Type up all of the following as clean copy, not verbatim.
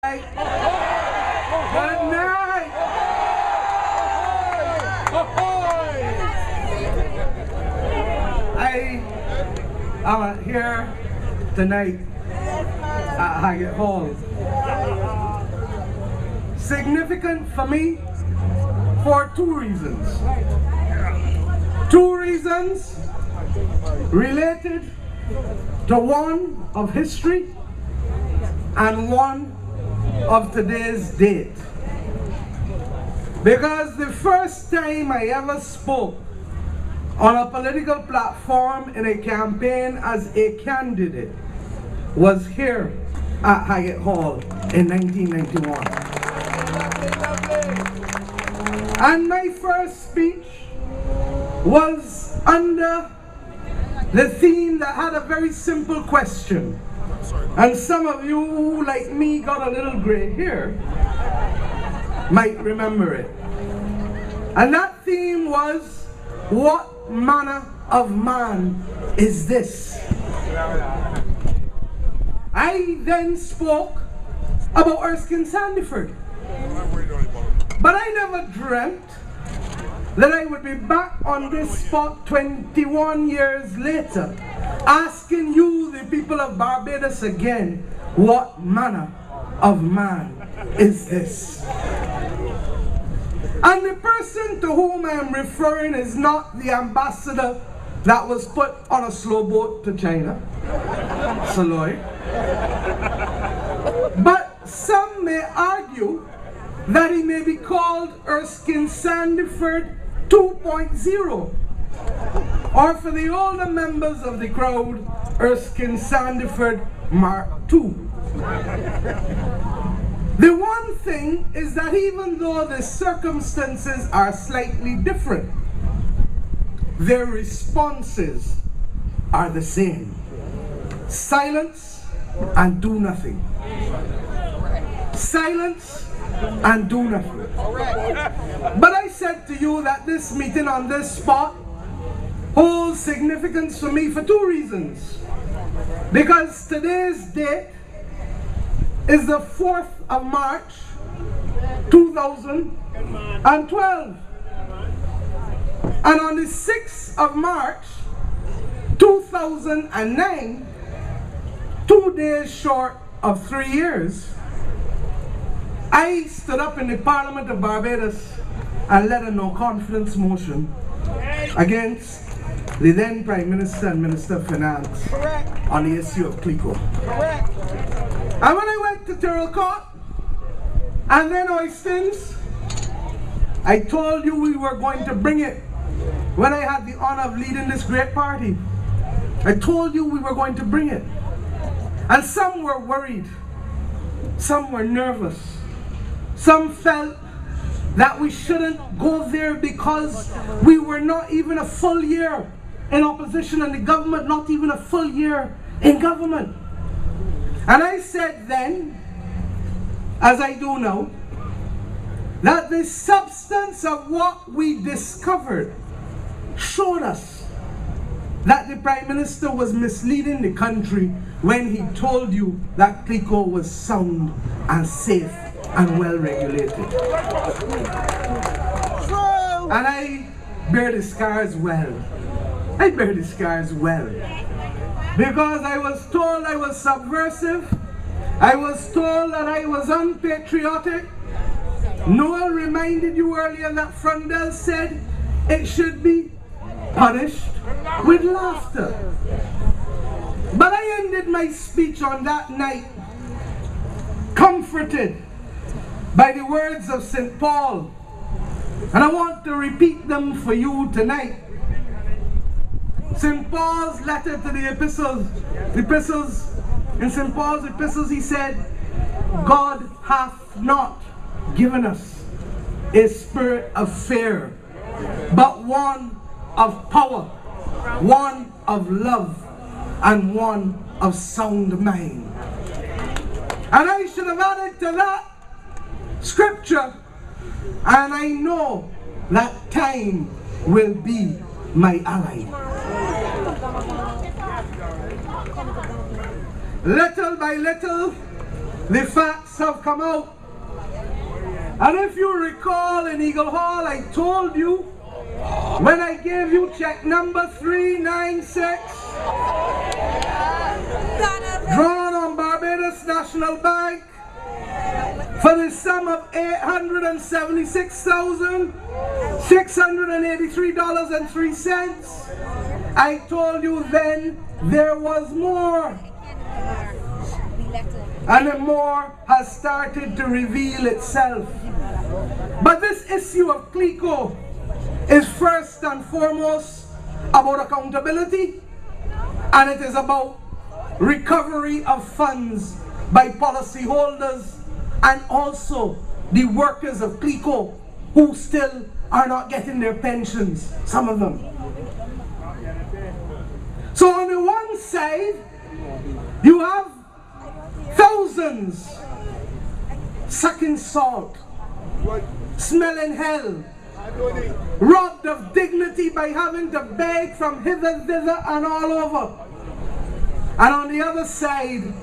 Good night. I am here tonight at Haggatt Hall. Significant for me for two reasons. Two reasons related to one of history and one of today's date. Because the first time I ever spoke on a political platform in a campaign as a candidate was here at Haggatt Hall in 1991. And my first speech was under the theme that had a very simple question. And some of you who, like me, got a little gray hair might remember it. And that theme was, what manner of man is this? I then spoke about Erskine Sandiford. But I never dreamt that I would be back on this spot 21 years later, asking you, the people of Barbados, again, what manner of man is this? And the person to whom I am referring is not the ambassador that was put on a slow boat to China, Saloy. But some may argue that he may be called Erskine Sandiford 2.0, or for the older members of the crowd, Erskine Sandiford Mark II. The one thing is that even though the circumstances are slightly different, their responses are the same. Silence and do nothing. Silence and do nothing. But I said to you that this meeting on this spot holds significance for me for two reasons. Because today's date is the 4th of March 2012. And on the 6th of March 2009, 2 days short of 3 years, I stood up in the Parliament of Barbados and led a no-confidence motion against the then Prime Minister and Minister of Finance on the issue of CLICO. And when I went to Tyrrell Court and then Oystins, I told you we were going to bring it when I had the honor of leading this great party. I told you we were going to bring it. And some were worried, some were nervous. Some felt that we shouldn't go there because we were not even a full year in opposition and the government not even a full year in government. And I said then, as I do now, that the substance of what we discovered showed us that the Prime Minister was misleading the country when he told you that CLICO was sound and safe and well regulated. And I bear the scars well. I bear the scars well. Because I was told I was subversive. I was told that I was unpatriotic. Noel reminded you earlier that Frondel said it should be punished with laughter. But I ended my speech on that night comforted by the words of St. Paul, and I want to repeat them for you tonight. St. Paul's letter to the epistles, in St. Paul's epistles he said, God hath not given us a spirit of fear, but one of power, one of love, and one of sound mind. And I should have added to that scripture, and I know that time will be my ally. Little by little, the facts have come out. And if you recall in Eagle Hall, I told you when I gave you check number 396, drawn on Barbados National Bank for the sum of $876,683.03. I told you then there was more. And the more has started to reveal itself. But this issue of CLICO is first and foremost about accountability, and it is about recovery of funds by policyholders and also the workers of CLICO who still are not getting their pensions, some of them. So on the one side, you have thousands sucking salt, smelling hell, robbed of dignity by having to beg from hither, thither, and all over. And on the other side,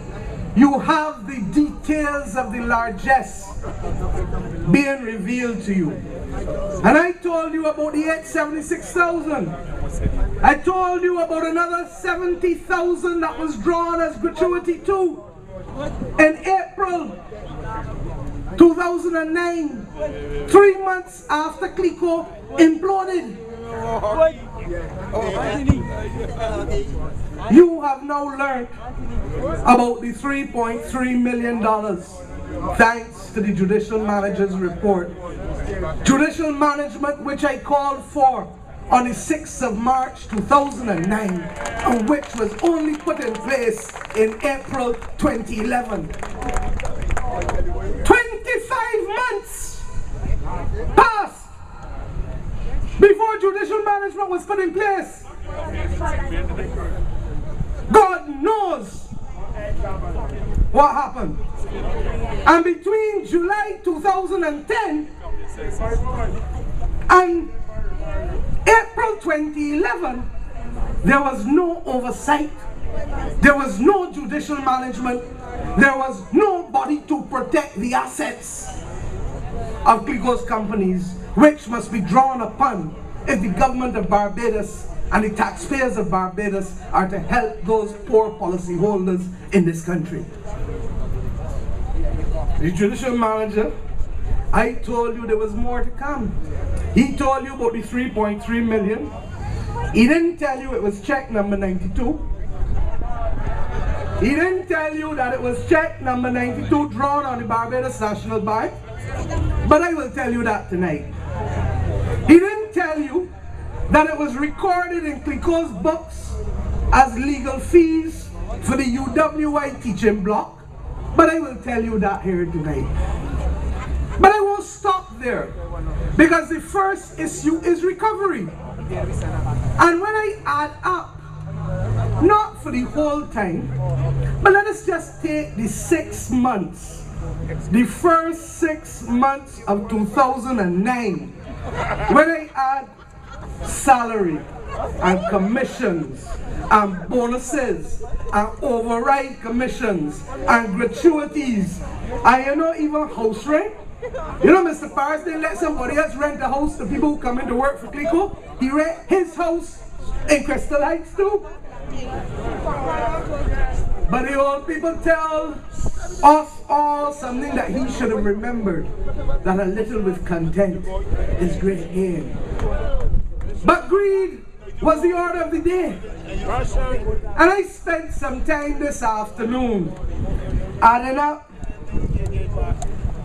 you have the details of the largesse being revealed to you. And I told you about the 876,000. I told you about another 70,000 that was drawn as gratuity too. In April 2009, 3 months after CLICO imploded. You have now learned about the $3.3 million thanks to the judicial manager's report. Judicial management which I called for on the 6th of March 2009 and which was only put in place in April 2011. 25 months passed before judicial management was put in place. God knows what happened. And between July 2010 and April 2011, there was no oversight, there was no judicial management, there was nobody to protect the assets of CLICO's companies, which must be drawn upon if the government of Barbados and the taxpayers of Barbados are to help those poor policyholders in this country. The judicial manager, I told you there was more to come. He told you about the 3.3 million. He didn't tell you it was check number 92. He didn't tell you that it was check number 92 drawn on the Barbados National Bank. But I will tell you that tonight. He didn't tell you that it was recorded in CLICO's books as legal fees for the UWI teaching block. But I will tell you that here tonight. But I won't stop there, because the first issue is recovery. And when I add up, not for the whole time, but let us just take the 6 months, the first 6 months of 2009, when I add salary and commissions and bonuses and override commissions and gratuities, and you know, even house rent. You know, Mr. Paris didn't let somebody else rent the house to people who come in to work for CLICO. He rent his house in Crystal Heights too. But the old people tell us all something that he should have remembered, that a little with content is great gain. But greed was the order of the day. And I spent some time this afternoon adding up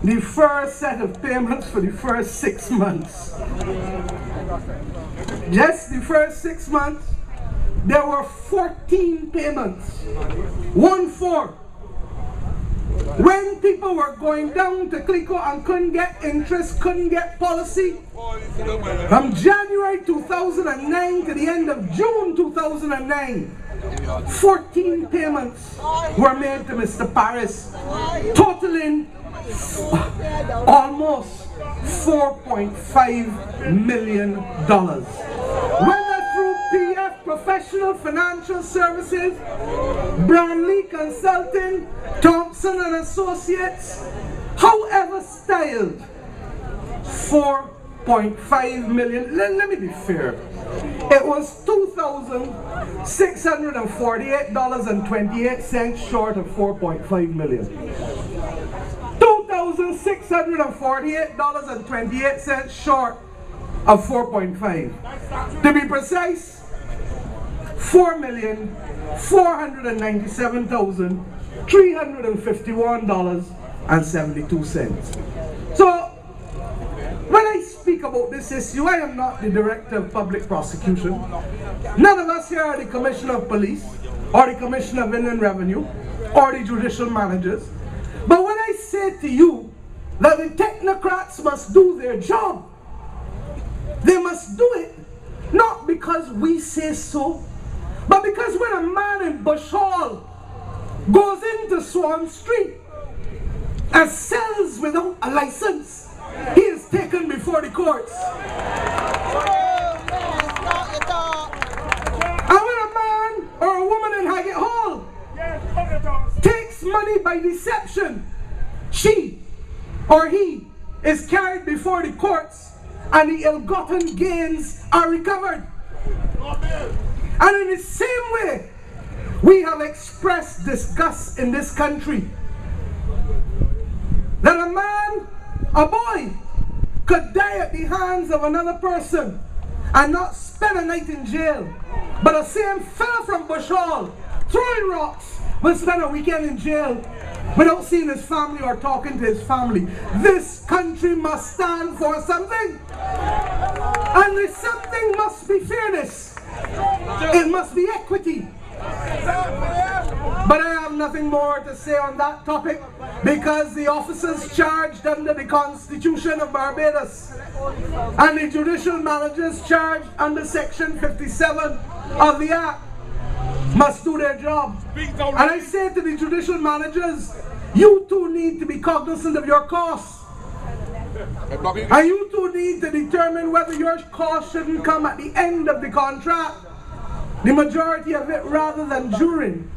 the first set of payments for the first 6 months. Just the first 6 months, there were 14 payments. 1-4. When people were going down to CLICO and couldn't get interest, couldn't get policy, from January 2009 to the end of June 2009, 14 payments were made to Mr. Paris, totaling almost $4.5 million. Whether through PF Professional Financial Services, Brandley Consulting, Thompson and Associates, however styled, 4.5 million. Let me be fair. It was $2,648.28 short of 4.5 million. $2,648.28 short of 4.5. To be precise, $4,497,351.72. So, when I speak about this issue, I am not the Director of Public Prosecution. None of us here are the Commissioner of Police, or the Commissioner of Inland Revenue, or the judicial managers. But when I say to you that the technocrats must do their job, they must do it not because we say so, but because when a man in Bush Hall goes into Swan Street and sells without a license, he is taken before the courts. And when a man or a woman in Haggatt Hall takes money by deception, she or he is carried before the courts and the ill-gotten gains are recovered. And in the same way, we have expressed disgust in this country that a man, a boy, could die at the hands of another person and not spend a night in jail. But a same fella from Bush Hall, throwing rocks, will spend a weekend in jail without seeing his family or talking to his family. This country must stand for something. And this something must be fairness. It must be equity. But I have nothing more to say on that topic because the officers charged under the Constitution of Barbados and the judicial managers charged under Section 57 of the Act must do their job. And I say to the judicial managers, you too need to be cognizant of your costs. And you too need to determine whether your cost shouldn't come at the end of the contract, the majority of it rather than during.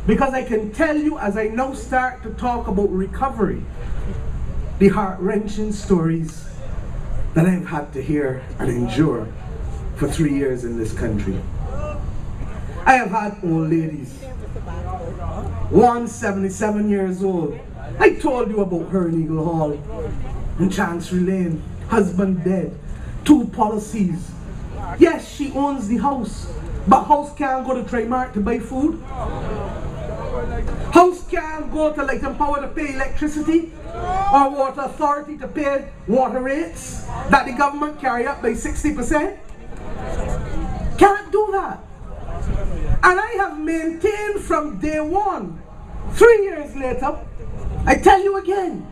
Because I can tell you as I now start to talk about recovery, the heart-wrenching stories that I've had to hear and endure for 3 years in this country. I have had old ladies, one 77 years old. I told you about her in Eagle Hall, in Chancery Lane, husband dead, 2 policies. Yes, she owns the house, but house can't go to Trimark to buy food. House can't go to Light and Power to pay electricity, or Water Authority to pay water rates that the government carry up by 60%. Can't do that. And I have maintained from day one, 3 years later, I tell you again,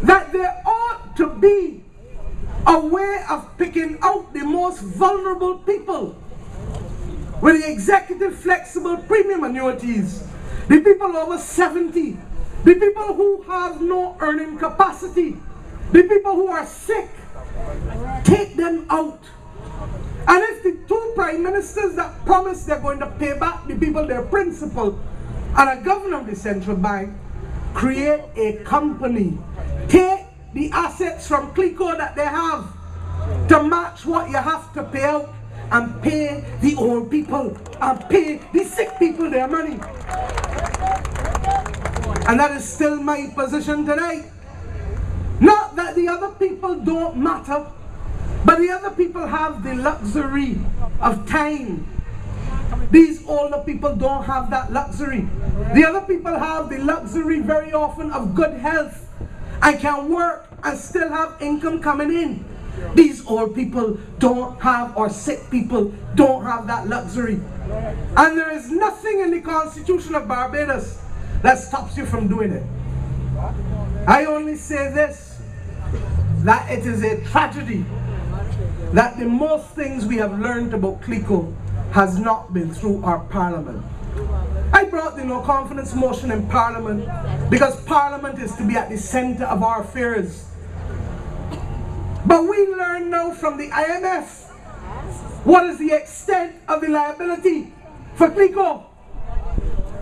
that there ought to be a way of picking out the most vulnerable people with the executive flexible premium annuities, the people over 70, the people who have no earning capacity, the people who are sick. Take them out. And if the 2 prime ministers that promise they're going to pay back the people their principal and a governor of the central bank create a company, take the assets from CLICO that they have to match what you have to pay out and pay the old people and pay the sick people their money. And that is still my position tonight. Not that the other people don't matter, but the other people have the luxury of time. These older people don't have that luxury. The other people have the luxury very often of good health and can work and still have income coming in. These old people don't have, or sick people don't have that luxury. And there is nothing in the Constitution of Barbados that stops you from doing it. I only say this, that it is a tragedy that the most things we have learned about CLICO has not been through our Parliament. I brought the no confidence motion in Parliament because Parliament is to be at the center of our affairs. But we learn now from the IMF What is the extent of the liability for CLICO?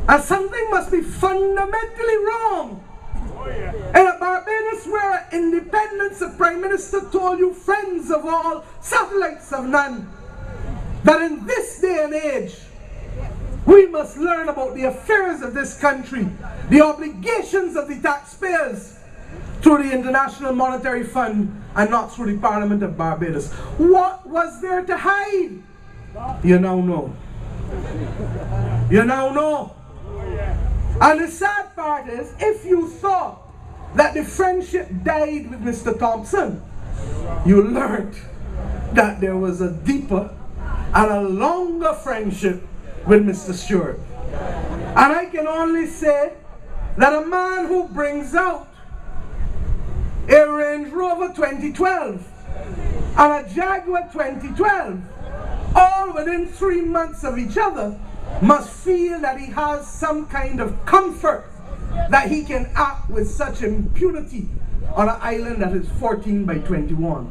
And something must be fundamentally wrong. In a Barbados where independence, the Prime Minister told you, friends of all, satellites of none, that in this day and age, we must learn about the affairs of this country, the obligations of the taxpayers, through the International Monetary Fund and not through the Parliament of Barbados. What was there to hide? You now know. You now know. And the sad part is, if you thought that the friendship died with Mr. Thompson, you learned that there was a deeper and a longer friendship with Mr. Stewart. And I can only say that a man who brings out a Range Rover 2012 and a Jaguar 2012, all within 3 months of each other, must feel that he has some kind of comfort that he can act with such impunity on an island that is 14 by 21.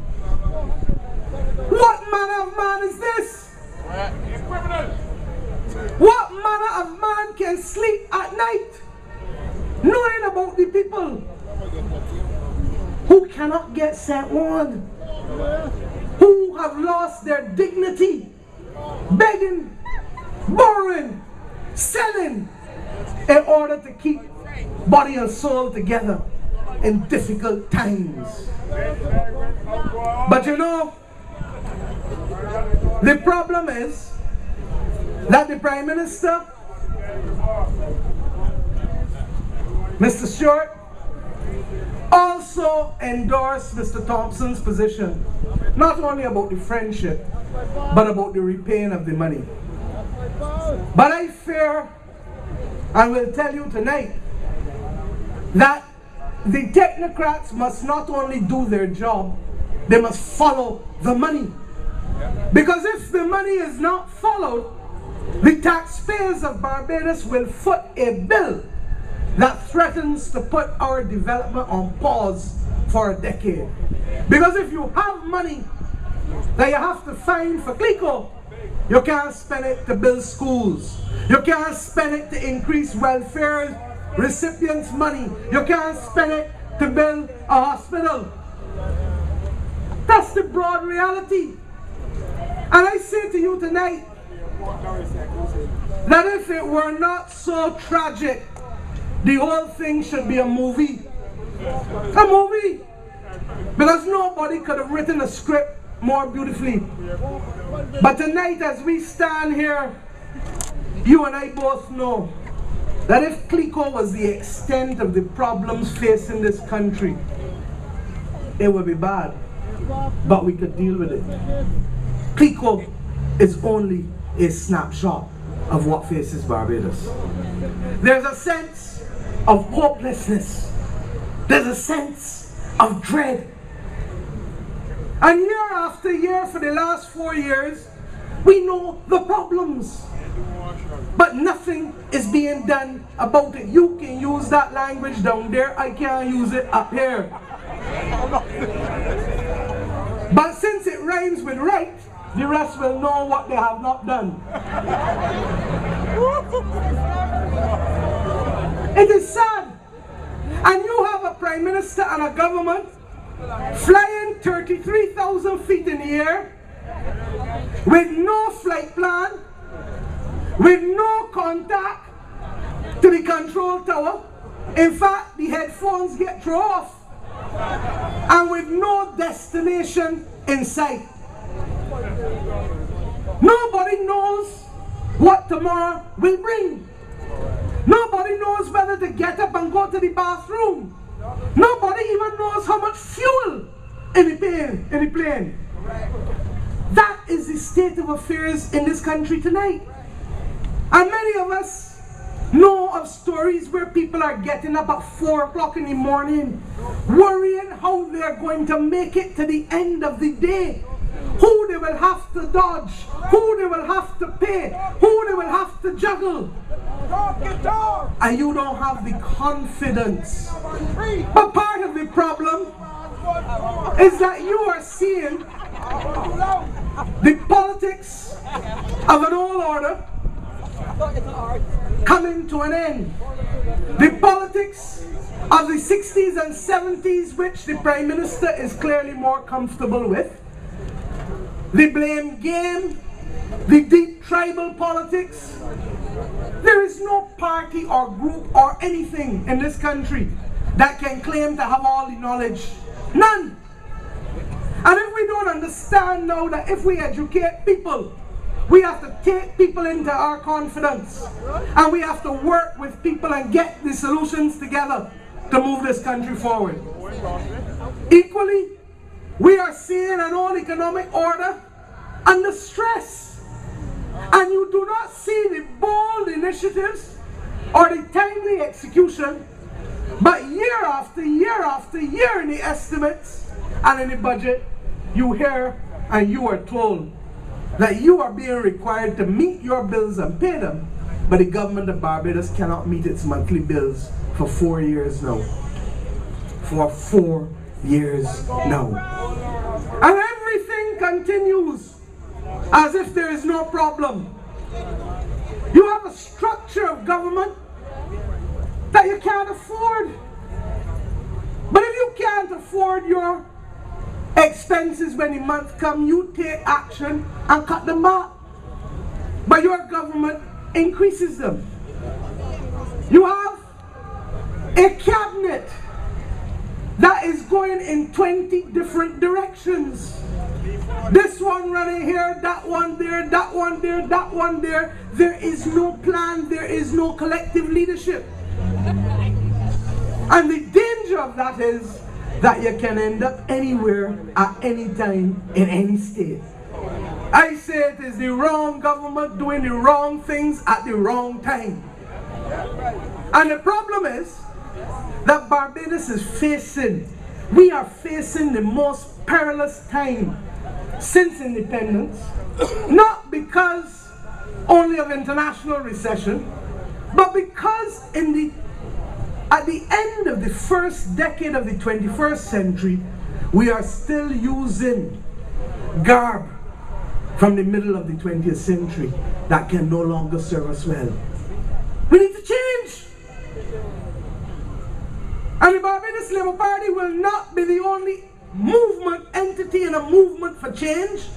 What manner of man is this? What manner of man can sleep at night knowing about the people who cannot get sent on, who have lost their dignity, begging, borrowing, selling, in order to keep body and soul together in difficult times? But you know, the problem is that the Prime Minister, Mr. Stewart, also endorsed Mr. Thompson's position, not only about the friendship, but about the repaying of the money. But I fear, and will tell you tonight, that the technocrats must not only do their job, they must follow the money. Because if the money is not followed, the taxpayers of Barbados will foot a bill that threatens to put our development on pause for a decade. Because if you have money that you have to find for CLICO, you can't spend it to build schools. You can't spend it to increase welfare recipients' money. You can't spend it to build a hospital. That's the broad reality. And I say to you tonight that if it were not so tragic, the whole thing should be a movie. A movie. Because nobody could have written a script more beautifully. But tonight, as we stand here, you and I both know that if CLICO was the extent of the problems facing this country, it would be bad. But we could deal with it. CLICO is only a snapshot of what faces Barbados. There's a sense of hopelessness. There's a sense of dread. And year after year, for the last 4 years, we know the problems. But nothing is being done about it. You can use that language down there, I can't use it up here. But since it rhymes with right, the rest will know what they have not done. It is sad. And you have a Prime Minister and a government flying 33,000 feet in the air with no flight plan, with no contact to the control tower. In fact, the headphones get thrown off. And with no destination in sight. Nobody knows what tomorrow will bring. Nobody knows whether to get up and go to the bathroom. Nobody even knows how much fuel in the plane. That is the state of affairs in this country tonight. And many of us know of stories where people are getting up at 4 o'clock in the morning, worrying how they are going to make it to the end of the day, who they will have to dodge, who they will have to pay, who they will have to juggle. And you don't have the confidence. But part of the problem is that you are seeing the politics to an end. The politics of the 60s and 70s, which the Prime Minister is clearly more comfortable with, the blame game, the deep tribal politics. There is no party or group or anything in this country that can claim to have all the knowledge. None. And if we don't understand now that if we educate people, we have to take people into our confidence, and we have to work with people and get the solutions together to move this country forward. Equally, we are seeing an old economic order under stress, and you do not see the bold initiatives or the timely execution, but year after year after year in the estimates and in the budget, you hear and you are told that you are being required to meet your bills and pay them, but the government of Barbados cannot meet its monthly bills for 4 years now. For 4 years now. And everything continues as if there is no problem. You have a structure of government that you can't afford. But if you can't afford your expenses when the month comes, you take action and cut them back. But your government increases them. You have a cabinet that is going in 20 different directions. This one running here, that one there, that one there, that one there. There is no plan, there is no collective leadership. And the danger of that is that you can end up anywhere at any time in any state. I say it is the wrong government doing the wrong things at the wrong time. And the problem is that Barbados is facing, we are facing the most perilous time since independence, not because only of international recession, but because at the end of the first decade of the 21st century, we are still using garb from the middle of the 20th century that can no longer serve us well. We need to change. And the Barbados Labour Party will not be the only movement entity in a movement for change.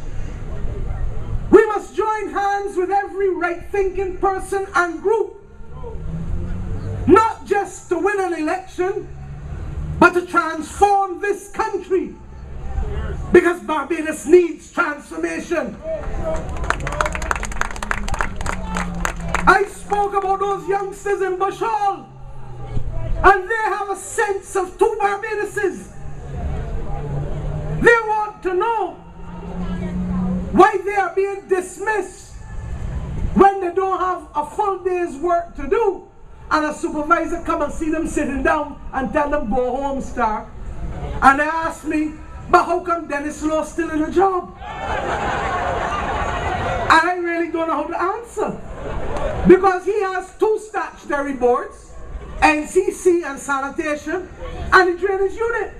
We must join hands with every right-thinking person and group, not just to win an election, but to transform this country, because Barbados needs transformation. I spoke about those youngsters in Bush Hall, and they have a sense of two Barbadoses. They want to know why they are being dismissed when they don't have a full day's work to do, and a supervisor come and see them sitting down and tell them go home, star. And they ask me, but how come Dennis Lowe still in a job? And I really don't know how to answer, because he has 2 statutory boards, NCC and sanitation, and the drainage unit.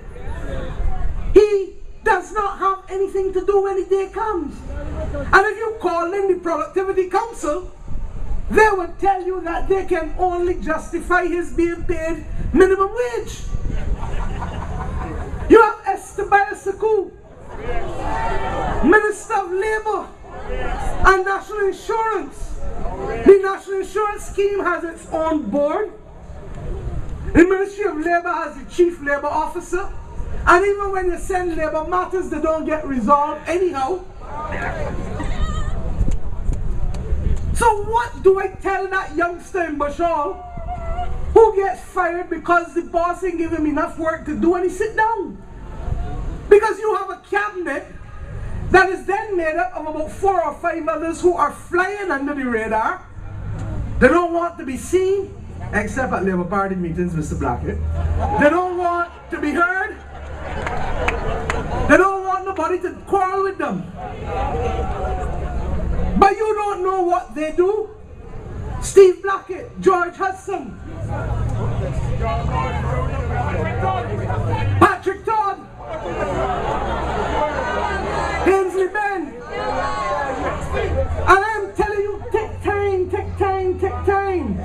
He does not have anything to do when the day comes. And if you call in the Productivity Council, they will tell you that they can only justify his being paid minimum wage. You have Esther Bayasaku, Minister of Labour and National Insurance. The National Insurance Scheme has its own board. The Ministry of Labour has the Chief Labour Officer. And even when you send labour matters, they don't get resolved anyhow. So what do I tell that youngster in Bush Hall who gets fired because the boss ain't give him enough work to do and he sit down? Because you have a cabinet that is then made up of about 4 or 5 others who are flying under the radar. They don't want to be seen, except at Labour Party meetings, Mr. Blackett. They don't want to be heard. They don't want nobody to quarrel with them. But you don't know what they do. Steve Blackett, George Hudson, Patrick Todd, Ainsley Ben. And I'm telling you, take time, take time, take time.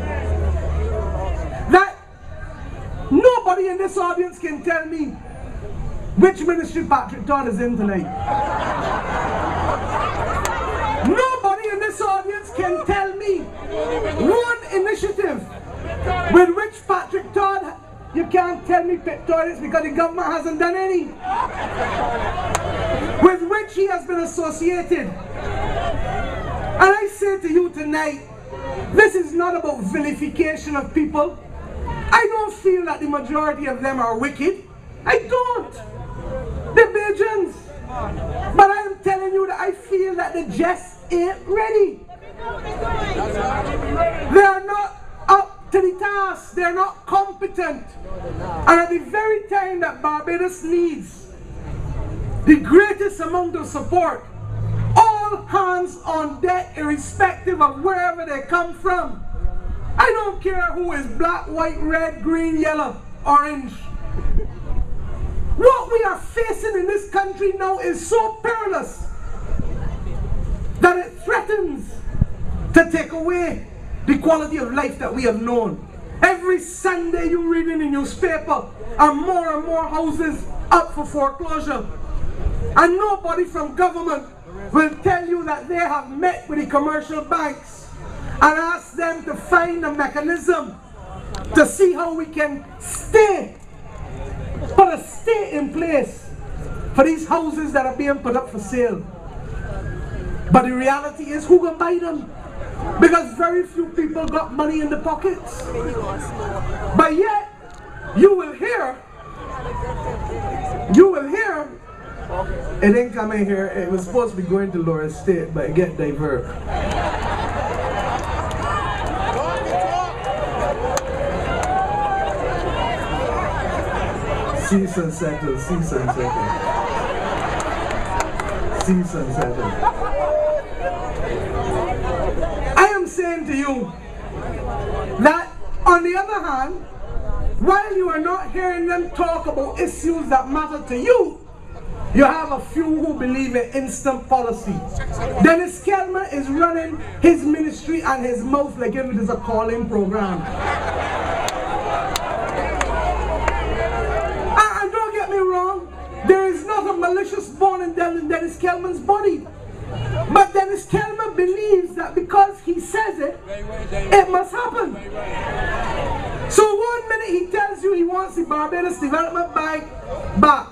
which ministry Patrick Todd is in tonight. Nobody in this audience can tell me one initiative with which Patrick Todd, you can't tell me toilets because the government hasn't done any, with which he has been associated. And I say to you tonight, this is not about vilification of people. I don't feel that the majority of them are wicked. I don't. They're Bajans. But I am telling you that I feel that the just ain't ready. They are not up to the task. They are not competent. And at the very time that Barbados needs the greatest amount of support, all hands on deck, irrespective of wherever they come from. I don't care who is black, white, red, green, yellow, orange. What we are facing in this country now is so perilous that it threatens to take away the quality of life that we have known. Every Sunday you read in the newspaper and more houses up for foreclosure. And nobody from government will tell you that they have met with the commercial banks and asked them to find a mechanism to see how we can put a stay in place for these houses that are being put up for sale. But the reality is, who can buy them? Because very few people got money in the pockets. But yet, you will hear, it didn't come in here, it was supposed to be going to Laura State, but it get diverted. Season settled, season settled. Season settled. I am saying to you that, on the other hand, while you are not hearing them talk about issues that matter to you, you have a few who believe in instant policy. Dennis Kelman is running his ministry and his mouth like if it is a calling program. And don't get me wrong, there is not a malicious bone in Dennis Kelman's body. But Dennis Kelman believes that because he says it, it must happen. So 1 minute he tells you he wants the Barbados Development Bank back.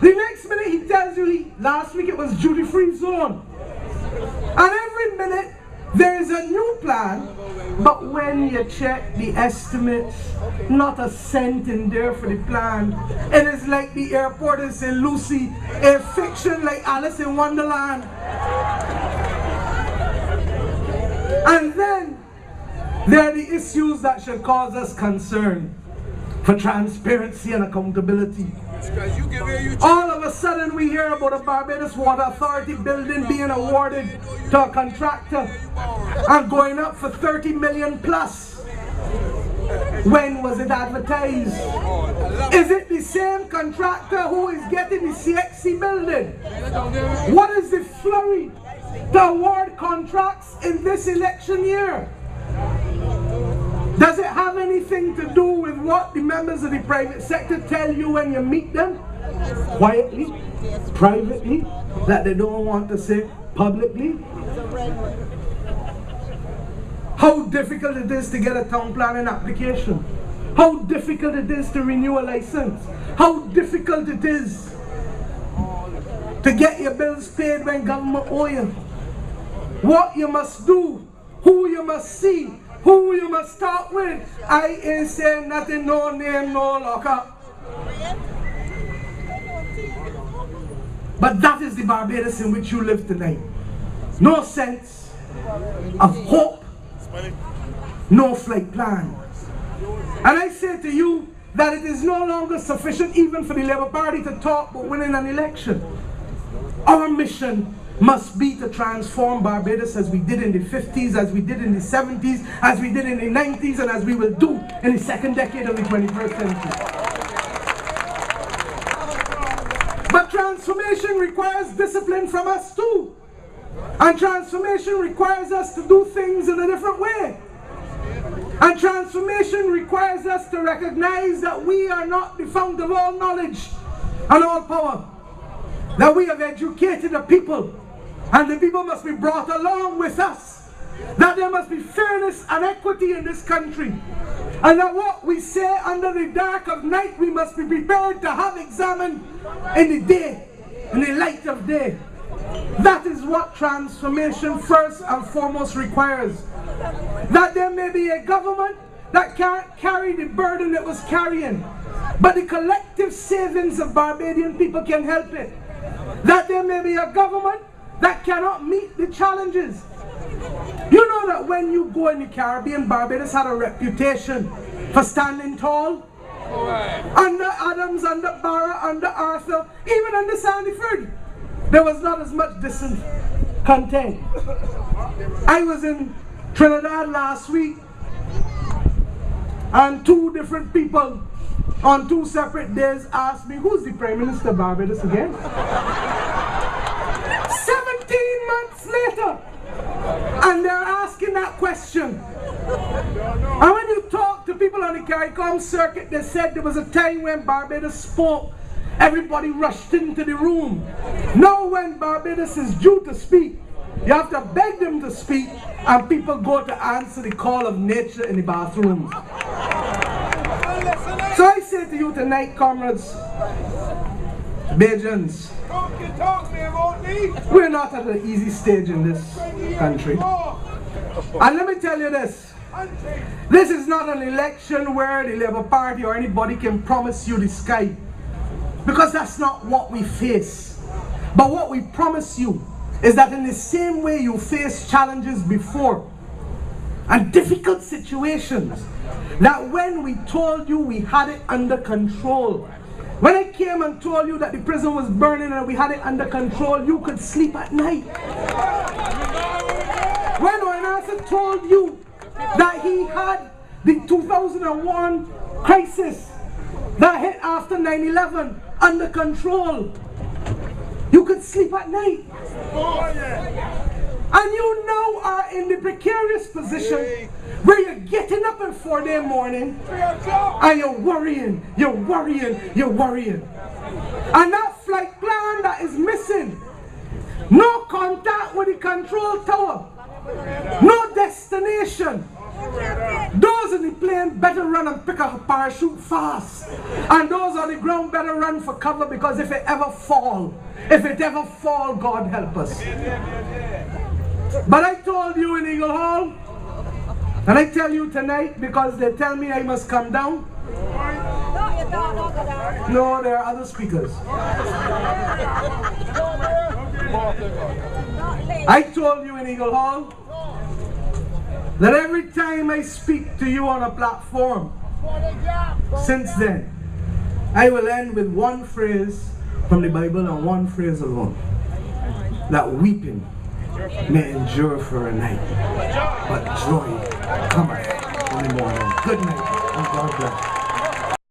The next minute he tells you last week it was duty-free zone. And every minute there is a new plan, but when you check the estimates, not a cent in there for the plan. It is like the airport in St. Lucie, a fiction like Alice in Wonderland. And then there are the issues that should cause us concern for transparency and accountability. All of a sudden we hear about a Barbados Water Authority building being awarded to a contractor and going up for 30 million plus. When was it advertised? Is it the same contractor who is getting the CXC building? What is the flurry to award contracts in this election year? Does it have anything to do with what the members of the private sector tell you when you meet them? Quietly, privately, that they don't want to say publicly? How difficult it is to get a town planning application. How difficult it is to renew a license. How difficult it is to get your bills paid when government owe you. What you must do, who you must see, who you must talk with. I ain't saying nothing, no name, no lockup. But that is the Barbados in which you live tonight. No sense of hope, no flight plan. And I say to you that it is no longer sufficient even for the Labour Party to talk about winning an election. Our mission must be to transform Barbados as we did in the 50s, as we did in the 70s, as we did in the 90s, and as we will do in the second decade of the 21st century. But transformation requires discipline from us too. And transformation requires us to do things in a different way. And transformation requires us to recognize that we are not the fount of all knowledge. and all power, that we have educated the people, and the people must be brought along with us, that there must be fairness and equity in this country, and that what we say under the dark of night, we must be prepared to have examined in the day, in the light of day. That is what transformation first and foremost requires. That there may be a government that can't carry the burden it was carrying, but the collective savings of Barbadian people can help it. That there may be a government that cannot meet the challenges. You know that when you go in the Caribbean, Barbados had a reputation for standing tall. Under Adams, under Barra, under Arthur, even under Sandyford, there was not as much discontent. I was in Trinidad last week, and 2 different people on 2 separate days asked me, who's the Prime Minister of Barbados again? 17 months later, and they're asking that question. And when you talk to people on the CARICOM circuit, they said there was a time when Barbados spoke, everybody rushed into the room. Now when Barbados is due to speak, you have to beg them to speak, and people go to answer the call of nature in the bathrooms. So I say to you tonight, comrades, Bajans, we're not at an easy stage in this country. And let me tell you this, this is not an election where the Labour Party or anybody can promise you the sky, because that's not what we face. But what we promise you is that in the same way you faced challenges before and difficult situations, that when we told you we had it under control, when I came and told you that the prison was burning and we had it under control, you could sleep at night. When Oinasa told you that he had the 2001 crisis that hit after 9/11 under control, you could sleep at night. And you now are in the precarious position where you're getting up at 4 in the morning and you're worrying. And that flight plan that is missing, no contact with the control tower, no destination. Those in the plane better run and pick up a parachute fast. And those on the ground better run for cover, because if it ever fall, God help us. But I told you in Eagle Hall, and I tell you tonight because they tell me I must come down. No, there are other speakers. I told you in Eagle Hall that every time I speak to you on a platform since then, I will end with one phrase from the Bible and one phrase alone: that weeping may endure for a night, but joy cometh in the morning. Good night, and God bless.